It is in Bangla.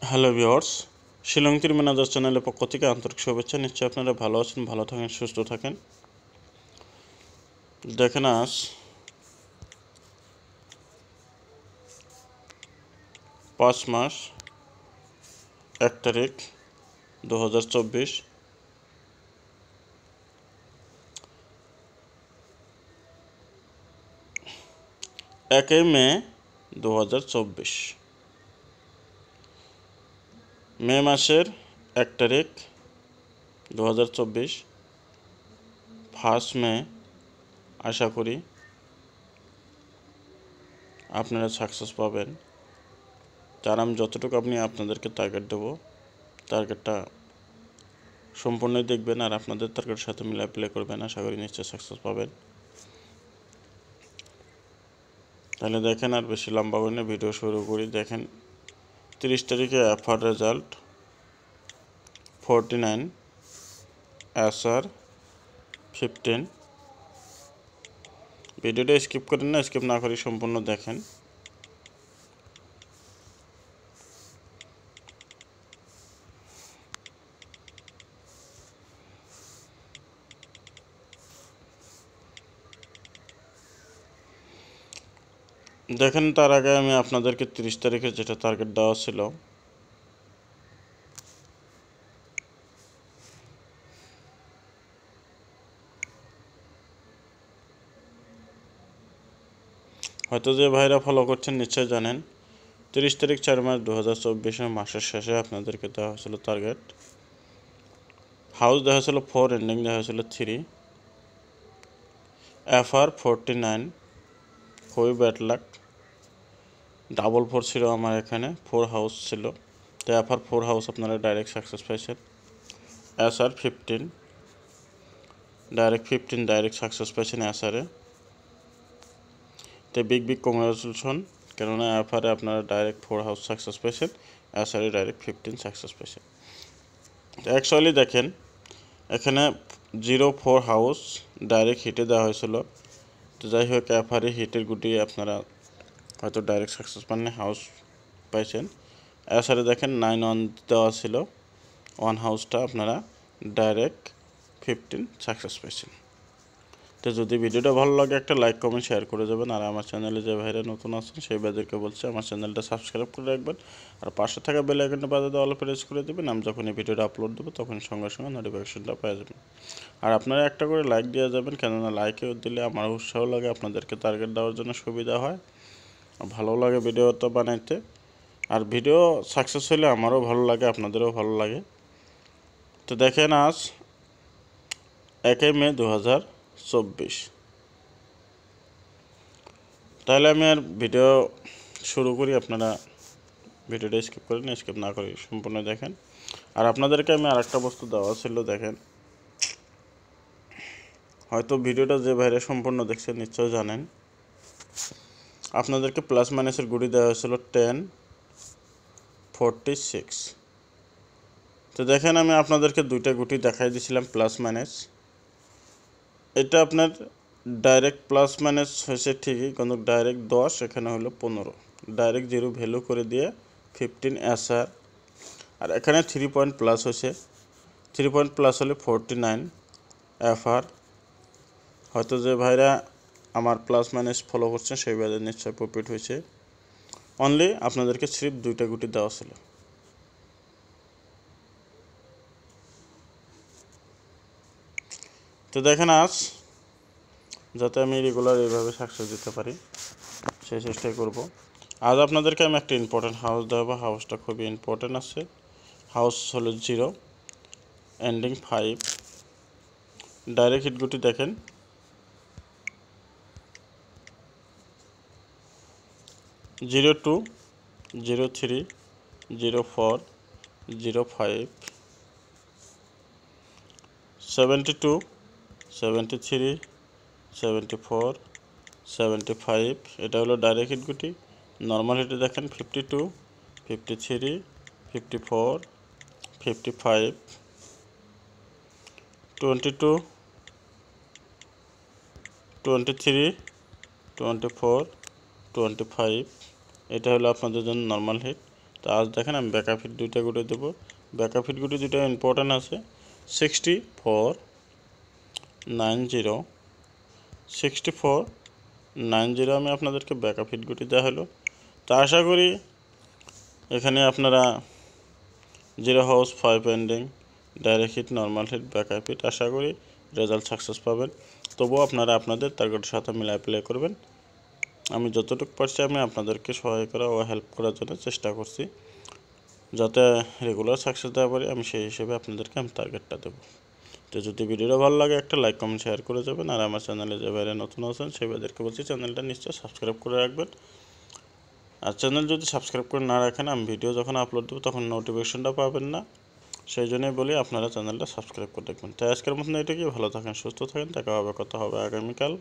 হ্যালো ভিউয়ার্স, শিলং তীর ম্যানেজার চ্যানেলের পক্ষ থেকে আন্তরিক শুভেচ্ছা। নিশ্চয়ই আপনারা ভালো আছেন, ভালো থাকেন, সুস্থ থাকেন। দেখেন আজ 5 মাস 1 তারিখ 2024, 1 মে 2024, মে মাসের 1 তারিখ 2024, 1 মে। আশা করি আপনারা সাকসেস পাবেন। তার আমি যতটুকু আপনাদেরকে টার্গেট দেবো, টার্গেটটা সম্পূর্ণই দেখবেন আর আপনাদের টার্গেটের সাথে মিলাই প্লে করবেন। আশা করি নিশ্চয়ই সাকসেস পাবেন। তাহলে দেখেন, আর বেশি লম্বা করে না, ভিডিও শুরু করি। দেখেন 30 তারিখে এফআর রেজাল্ট 49, এসআর 15। ভিডিওটা স্কিপ করেন না, স্কিপ না করে সম্পূর্ণ দেখেন। দেখেন, তার আগে আমি আপনাদেরকে 30 তারিখে যেটা টার্গেট দেওয়া ছিল, হয়তো যে ভাইরা ফলো করছেন নিশ্চয় জানেন। 30 তারিখ 4 মাস 2024 মাসের শেষে আপনাদেরকে দেওয়া হয়েছিল টার্গেট। হাউস দেওয়া হয়েছিল 4, এন্ডিং দেওয়া হয়েছিল 3, এফআর 49, খুবই ব্যাড লাক। ডাবল 4 ছিল আমার এখানে, 4 হাউস ছিল, তো এফআর 4 হাউস আপনারা ডাইরেক্ট সাকসেস পাইছেন। এসআর 15, ডাইরেক্ট সাকসেস পাইছেন এসআরে। তো বিগ কংগ্রাচুলেশন, কেননা এফআরে আপনারা ডাইরেক্ট 4 হাউস সাকসেস পেয়েছেন, এসআরে ডাইরেক্ট 15 সাকসেস পেয়েছেন। অ্যাকচুয়ালি দেখেন, এখানে 0-4 হাউস ডাইরেক্ট হিটে দেওয়া হয়েছিল। তো যাই হোক, এফআরে হিটের গুটি আপনারা হয়তো ডাইরেক্ট সাকসেস পাননি, হাউস পাইছেন। এসআরে দেখেন 9-1 দেওয়া ছিল, 1 হাউসটা আপনারা ডাইরেক্ট 15 সাকসেস পেয়েছেন। তো যদি ভিডিওটা ভালো লাগে একটা লাইক কমেন্ট শেয়ার করে যাবেন। আর আমার চ্যানেলে যে ভাইরা নতুন আছেন সেই ভাইদেরকে বলছি আমার চ্যানেলটা সাবস্ক্রাইব করে রাখবেন আর পাশে থাকা বেল আইকনটা বাজাতে অল প্রেস করে দেবেন। আমি যখন এই ভিডিওটা আপলোড দেবো তখন সঙ্গে সঙ্গে নোটিফিকেশনটা পেয়ে যাবেন। আর আপনারা একটা করে লাইক দিয়ে যাবেন, কেননা লাইকে দিলে আমার উৎসাহ লাগে, আপনাদেরকে টার্গেট দেওয়ার জন্য সুবিধা হয়, ভালো লাগে ভিডিওটা বানাইতে। আর ভিডিও সাকসেস হলে আমারও ভালো লাগে, আপনাদেরও ভালো লাগে। তো দেখেন, আজ 1 মে 2024। তাহলে আমি আর ভিডিও শুরু করি, আপনারা ভিডিওটা স্কিপ করেন, স্কিপ না করে সম্পূর্ণ দেখেন। আর আপনাদেরকে আমি আরেকটা বস্তু দেওয়া ছিল, দেখেন, হয়তো ভিডিওটা যে বাইরে সম্পূর্ণ দেখছেন নিশ্চয় জানেন, আপনাদেরকে প্লাস মাইনাসের গুটি দেওয়া হয়েছিল 10, 46। তো দেখেন, আমি আপনাদেরকে দুইটা গুটি দেখাই দিয়েছিলাম প্লাস মাইনাস। এটা আপনার ডাইরেক্ট প্লাস মাইনাস হয়েছে ঠিকই, কিন্তু ডাইরেক্ট 10, এখানে হলো 15, ডাইরেক্ট 0 ভ্যালু করে দিয়ে 15 এসআর। আর এখানে 3 পয়েন্ট প্লাস হয়েছে, 3 পয়েন্ট প্লাস হলে 49 এফআর। হয়তো যে ভাইরা আমার প্লাস মাইনাস ফলো করছেন সেই ভাইদের নিশ্চয় প্রফিট হয়েছে। অনলি আপনাদেরকে সির্ফ দুইটা গুটি দেওয়া ছিল। তো দেখেন, আজ যাতে আমি রেগুলার এইভাবে সাকসেস দিতে পারি সেই চেষ্টাই করব। আজ আপনাদেরকে আমি একটা ইম্পর্টেন্ট হাউস দেওয়াবো। হাউসটা খুবই ইম্পর্টেন্ট আছে। হাউস হলো 0, এন্ডিং 5, ডাইরেক্ট হিট গুটি দেখেন 02, 03, 04, 05, 72, 73, 74, 75। এটা হলো ডাইরেক্ট হিট গুটি। নর্মাল হিটে দেখেন 52, 53, 54, 55, 22, 23, 24, 25। এটা হলো আপনাদের জন্য নর্মাল হিট। তো আজ দেখেন আমি ব্যাকআপ হিট দুইটা গুটি দেবো। ব্যাকআপ হিট গুটি দুটো ইম্পর্টেন্ট আছে 6490 আমি আপনাদেরকে ব্যাকআপ হিট গুটি দেওয়া হলো। তো আশা করি এখানে আপনারা zero house 5 ending direct hit normal hit backup hit আশা করি রেজাল্ট সাকসেস পাবেন। তবুও আপনারা আপনাদের টার্গেটের সাথে মিলাই প্লে করবেন। আমি যতটুকু পারছি আমি আপনাদেরকে সহায় করা ও হেল্প করার জন্য চেষ্টা করছি, যাতে রেগুলার সাকসেস দেওয়া পারি আমি সেই হিসেবে আপনাদেরকে আমি টার্গেটটা দেবো। তো যদি ভিডিওটা ভালো লাগে একটা লাইক কমেন্ট শেয়ার করে যাবেন। আর আমার চ্যানেলে যে বাইরে নতুন আছেন সেই ভাইদেরকে বলছি চ্যানেলটা নিশ্চয়ই সাবস্ক্রাইব করে রাখবেন। আর চ্যানেল যদি সাবস্ক্রাইব করে না রাখেন আমি ভিডিও যখন আপলোড দেবো তখন নোটিফিকেশনটা পাবেন না, সেই জন্যই বলি আপনারা চ্যানেলটা সাবস্ক্রাইব করে রাখবেন। তাই আজকের মতন এটাই, ভালো থাকেন সুস্থ থাকেন, দেখা হবে কথা হবে আগামীকাল।